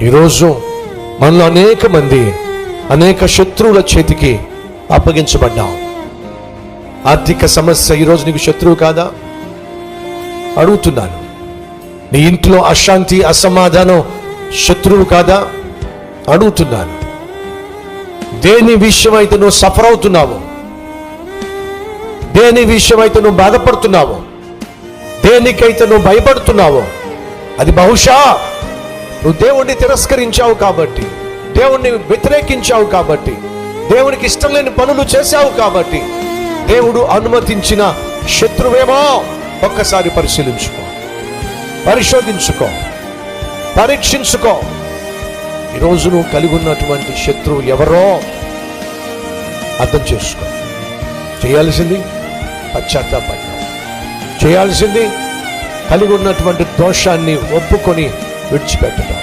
ఈరోజు మనలో అనేక మంది అనేక శత్రువుల చేతికి అప్పగించబడ్డాం. ఆర్థిక సమస్య ఈరోజు నీకు శత్రువు కాదా? అడుగుతున్నాను. నీ ఇంట్లో అశాంతి అసమాధానం శత్రువు కాదా? అడుగుతున్నాను. దేని విషయమైతే నువ్వు సఫర్ అవుతున్నావు, దేని విషయమైతే నువ్వు బాధపడుతున్నావు, దేనికైతే నువ్వు భయపడుతున్నావో అది బహుశా నువ్వు దేవుణ్ణి తిరస్కరించావు కాబట్టి, దేవుణ్ణి వ్యతిరేకించావు కాబట్టి, దేవునికి ఇష్టం లేని పనులు చేశావు కాబట్టి దేవుడు అనుమతించిన శత్రువేమో. ఒక్కసారి పరిశీలించుకో, పరిశోధించుకో, పరీక్షించుకో. ఈరోజు నువ్వు కలిగి ఉన్నటువంటి శత్రువు ఎవరో అర్థం చేసుకో. చేయాల్సింది పశ్చాత్తాపం, చేయాల్సింది కలిగి ఉన్నటువంటి దోషాన్ని ఒప్పుకొని విడిచిపెట్టడం.